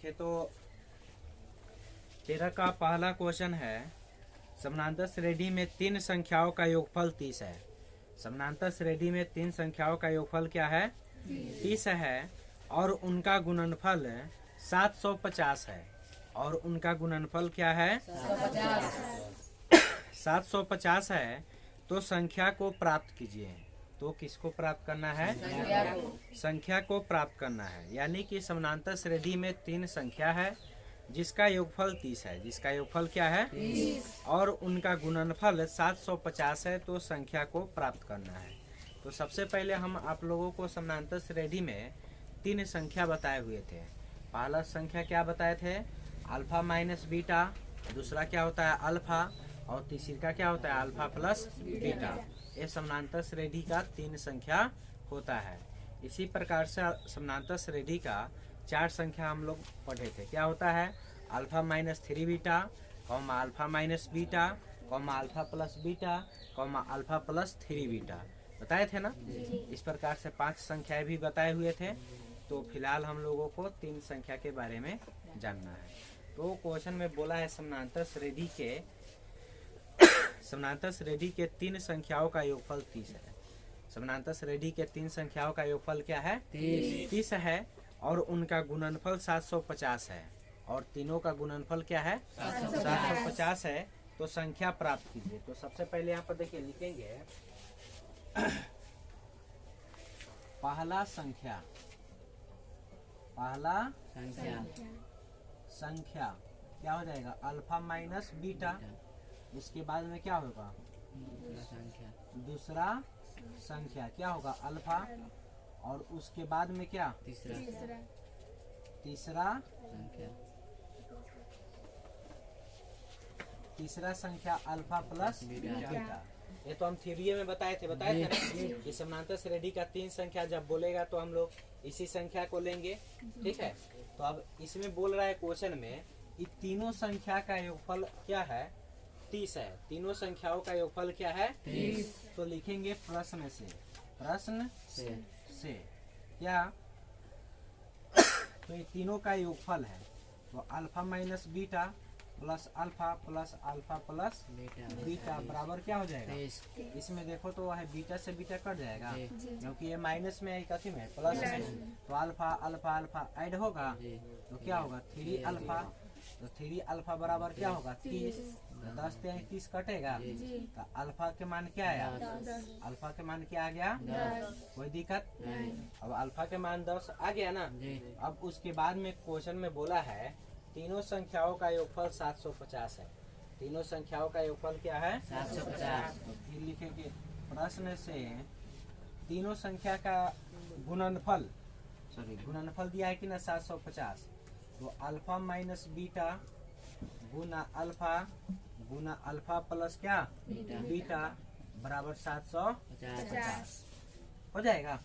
देखें तो 13 का पहला क्वेश्चन है, समानांतर श्रेणी में 3 संख्याओं का योगफल 30 है। समानांतर श्रेणी में 3 संख्याओं का योगफल क्या है? 30 है और उनका गुणनफल 750 है। और उनका गुणनफल क्या है? 750 है। तो संख्या को प्राप्त कीजिए। तो किसको प्राप्त करना है? संख्या को प्राप्त करना है। यानी कि समानांतर श्रेणी में 3 संख्या है जिसका योगफल 30 है। जिसका योगफल क्या है? 30। और उनका गुणनफल 750 है। तो संख्या को प्राप्त करना है। तो सबसे पहले हम आप लोगों को समानांतर श्रेणी में 3 संख्या बताए हुए थे। पहला संख्या क्या बताए थे? Alpha minus beta. दूसरा क्या होता है? अल्फा। और तीसरा क्या होता है? Alpha plus beta. ये समानांतर श्रेणी का 3 संख्या होता है। इसी प्रकार से समानांतर श्रेणी का 4 संख्या हम लोग पढ़े थे। क्या होता है? Alpha minus 3 beta, comma alpha minus beta, comma alpha plus beta, comma alpha plus 3 beta. बताए थे ना? इस प्रकार से 5 संख्याएं भी बताए हुए थे। तो फिलहाल हम लोगों को 3 संख्या के बारे में जानना है। तो क्वेश्चन में बोला है समानांतर श्रेणी के 3 संख्याओं का योगफल 30 है। समानांतर श्रेणी के 3 संख्याओं का योगफल क्या है? 30 है। और उनका गुणनफल 750 है। और तीनों का गुणनफल क्या है? 750 है। तो संख्या प्राप्त कीजिए। तो सबसे पहले यहाँ पर देखिए लिखेंगे पहला संख्या क्या हो जाएगा? Alpha minus beta. उसके बाद में क्या होगा? दूसरा संख्या क्या होगा? अल्फा। और उसके बाद में क्या? तीसरा संख्या अल्फा प्लस बीटा। ये तो हम थ्योरी में बताए थे ना कि समानांतर श्रेणी का 3 संख्या जब बोलेगा तो हम लोग इसी संख्या को लेंगे। ठीक है। तो अब इसमें बोल रहा है क्वेश्चन में कि तीनों संख्या का योगफल क्या है? 30 है। तीनों संख्याओं का योगफल क्या है? 30। तो लिखेंगे प्रश्न से क्या? तो ये तीनों का योगफल है। तो alpha minus beta plus alpha plus beta बराबर क्या हो जाएगा? इसमें देखो तो है बीटा से बीटा कट जाएगा क्योंकि ये माइनस में है, कथी में? प्लस में। तो अल्फा अल्फा अल्फा ऐड होगा तो क्या होगा? 3 अल्फा। तो 3 अल्फा बराबर क्या होगा? 30। 10 से 30 कटेगा तो अल्फा के मान क्या आया? अल्फा के मान क्या आ गया? कोई दिक्कत? अब अल्फा के मान 10 आ गया ना। अब उसके बाद में क्वेश्चन में बोला है तीनों संख्याओं का योगफल 750 है। तीनों संख्याओं का योगफल क्या है? 750। तो फिर लिखेंगे प्रश्न से तीनों संख्या का गुणनफल दिया है कि ना? 750। तो अल्फा माइनस बीटा गुना अल्फा प्लस क्या? बीटा बराबर 750 हो जाएगा।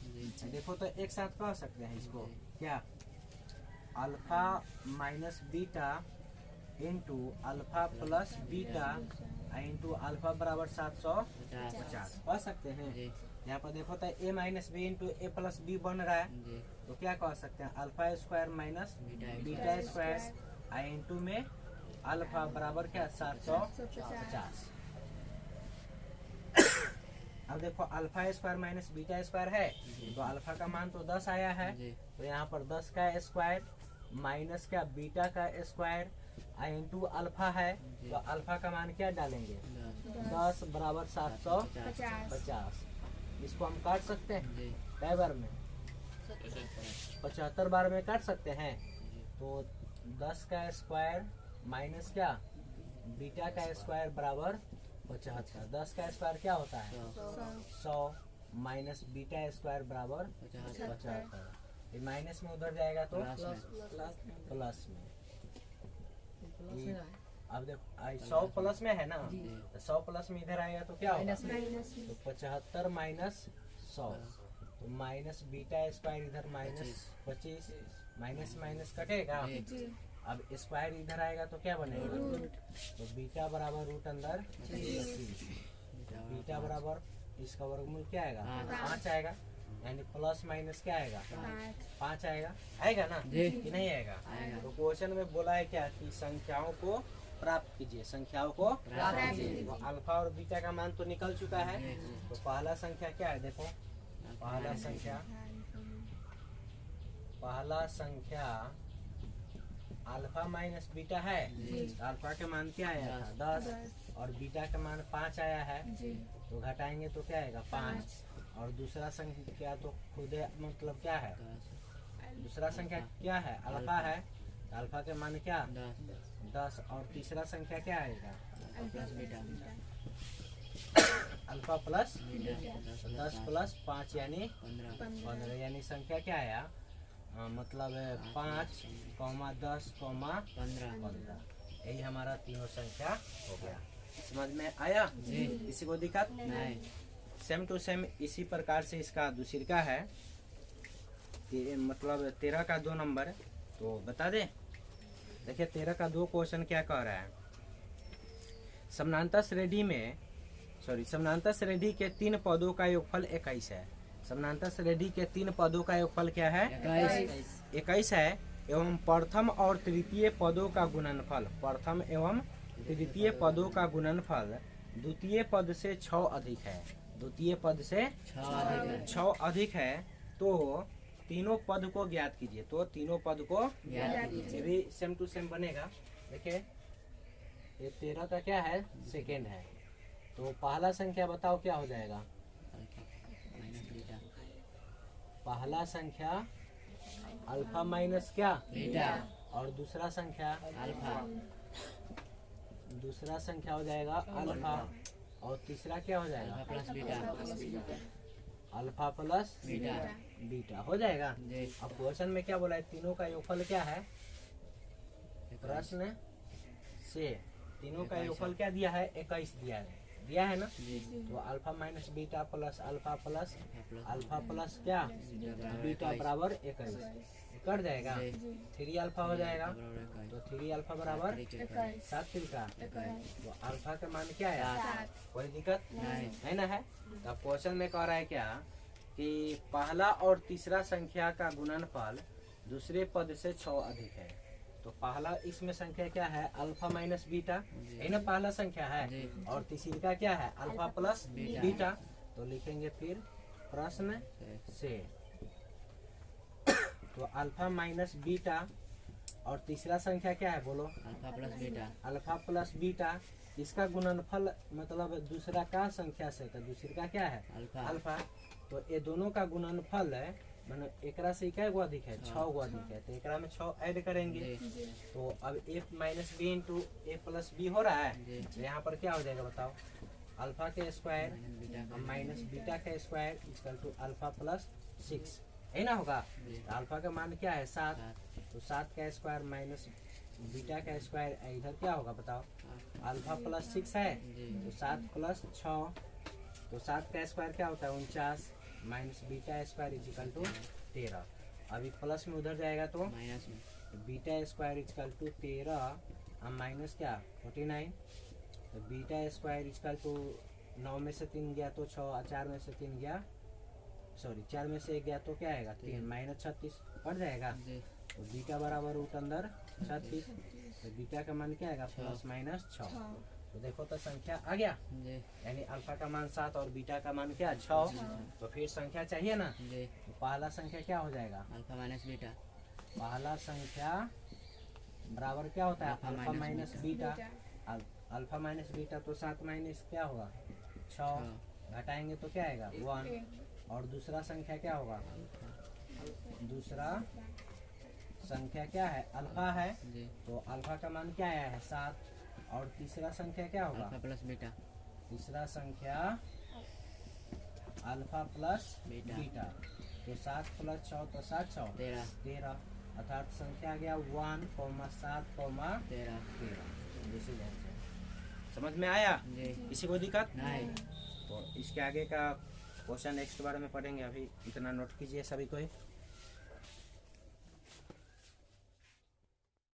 देखो तो एक साथ कह सकते हैं इसको क्या? Alpha minus beta into alpha plus beta into alpha बराबर 750 कह सकते हैं। यहाँ पर देखो तो a minus B into A plus B बन रहा है। तो क्या कह सकते हैं? Alpha square minus beta square into में अल्फा बराबर क्या? 750। अब देखो alpha square minus beta square है तो अल्फा का मान तो 10 आया है। तो यहाँ पर 10 का स्क्वायर माइनस क्या? बीटा का स्क्वायर इंटू अल्फा है। तो अल्फा का मान क्या डालेंगे? 10 बराबर 750। इसको हम काट सकते हैं कै बार में? 75 बार में काट सकते हैं। तो 10 का स्क्वायर माइनस क्या? बीटा का स्क्वायर बराबर 75। 10 का स्क्वायर क्या होता है? 100 माइनस बीटा स्क्वायर बराबर 75। ये माइनस में उधर जाएगा तो प्लस में। अब देखो 100 प्लस में है ना, तो 100 प्लस में इधर आएगा तो क्या होगा? तो 75 माइनस 100। तो माइनस बीटा स्क्वायर इधर माइनस 25, माइनस माइनस कटेगा। अब स्क्वायर इधर आएगा तो क्या बनेगा? तो बीटा बराबर रूट अंदर 25। बीटा बराबर इसका वर्गमूल क्या आएगा? 5 आएगा। यानी प्लस माइनस क्या आएगा 5 आएगा। आएगा ना कि नहीं आएगा? तो क्वेश्चन में बोला है क्या कि संख्याओं को प्राप्त कीजिए, संख्याओं को प्राप्त कीजिए। तो अल्फा और बीटा का मान तो निकल चुका है। तो पहला संख्या क्या है देखो, पहला संख्या अल्फा माइनस बीटा है। अल्फा का मान क्या आया था 10 और बीटा का मान 5 आया है। तो घटाएंगे तो क्या आएगा 5। और दूसरा संख्या तो खुद मतलब क्या है, दूसरा संख्या क्या है अल्फा है। अल्फा के मान क्या 10 और तीसरा संख्या क्या आएगा अल्फा प्लस 10 प्लस 5 यानी 15 यानी संख्या क्या आया मतलब 5, 10, 15। यही हमारा तीनों संख्या हो गया। समझ में आया? किसी को दिक्कत नहीं? सेम टू सेम इसी प्रकार से इसका दूसरी का है मतलब 13 का 2 नंबर। तो बता दे, देखिए 13 का 2 क्वेश्चन क्या कह रहा है। समानांतर श्रेणी के 3 पदों का योगफल 21 है। समानांतर श्रेणी के 3 पदों का योगफल क्या है 21 है। एवं प्रथम और तृतीय पदों का गुणनफल, प्रथम एवं तृतीय पदों का गुणनफल द्वितीय पद से 6 अधिक है। द्वितीय पद से 6 अधिक है। तो तीनों पद को ज्ञात कीजिए। तो तीनों पद को ज्ञात कीजिए। सेम टू सेम बनेगा। देखिए ये 13 का क्या है सेकेंड है। तो पहला संख्या बताओ क्या हो जाएगा। पहला संख्या अल्फा माइनस क्या बीटा और दूसरा संख्या अल्फा, दूसरा संख्या हो जाएगा अल्फा और तीसरा क्या हो जाएगा plus beta, alpha plus beta हो जाएगा। अब क्वेश्चन में क्या बोला है तीनों का योगफल क्या है, प्रश्न से तीनों का योगफल क्या दिया है 21 दिया है ना। तो alpha minus beta plus alpha plus क्या बीटा बराबर 21 कर जाएगा। 3 अल्फा हो जाएगा। तो 3 अल्फा बराबर 7 का। तो अल्फा का मान क्या है कोई दिक्कत है ना है। तो क्वेश्चन में कह रहा है क्या कि पहला और तीसरा संख्या का गुणनफल दूसरे पद से 6 अधिक है। तो पहला इसमें संख्या क्या है अल्फा माइनस बीटा, यही ना पहला संख्या है। और तीसरी का क्या है अल्फा प्लस बीटा। तो लिखेंगे फिर प्रश्न से। तो अल्फा माइनस बीटा और तीसरा संख्या क्या है बोलो अल्फा प्लस बीटा। इसका गुणनफल मतलब दूसरा का संख्या से, तो दूसरी का क्या है अल्फा। तो ये दोनों का गुणनफल है मतलब एकरा से क्या गो अधिक है 6 गो अधिक है। तो एकरा में 6 ऐड करेंगे। तो अब a minus B into A plus B हो रहा है। तो यहाँ पर क्या हो जाएगा बताओ अल्फा के स्क्वायर माइनस बीटा का square equal to alpha plus 6 है ना होगा। तो अल्फा का मान क्या है 7। तो 7 का स्क्वायर माइनस बीटा का स्क्वायर इधर क्या होगा बताओ अल्फा प्लस 6 है। तो 7 प्लस 6 तो 7 का स्क्वायर क्या होता है 49 minus beta square equal to 13। अभी प्लस में उधर जाएगा तो माइनस में। तो बीटा स्क्वायर इक्वल टू 13 और माइनस क्या 49। तो बीटा स्क्वायर इक्वल टू 9 में से 3 गया तो 6 और 4 में से 3 गया सॉरी 4 में से 1 गया तो क्या आएगा 3 माइनस 36 पड़ जाएगा। तो बीटा बराबर रूट अंदर 36। तो बीटा का मान क्या आएगा प्लस माइनस 6। तो देखो तो संख्या आ गया यानी अल्फा का मान 7 और बीटा का मान क्या 6। तो फिर संख्या चाहिए ना। तो पहला संख्या क्या हो जाएगा अल्फा माइनस बीटा। पहला संख्या बराबर क्या होता है alpha minus beta. Alpha minus beta तो 7 माइनस क्या होगा 6 घटाएंगे तो क्या आएगा 1। और दूसरा संख्या क्या होगा दूसरा संख्या क्या है अल्फा है। तो अल्फा का मान क्या आया है 7 और तीसरा संख्या क्या होगा अल्फा प्लस बीटा। तीसरा संख्या अल्फा प्लस बीटा। तो 7 प्लस 6 तो 7 6 13 अर्थात संख्या आ गया 1, 7, 13। समझ में आया किसी को दिक्कत नहीं। तो इसके आगे का क्वेश्चन नेक्स्ट बार में पढ़ेंगे। अभी इतना नोट कीजिए सभी को।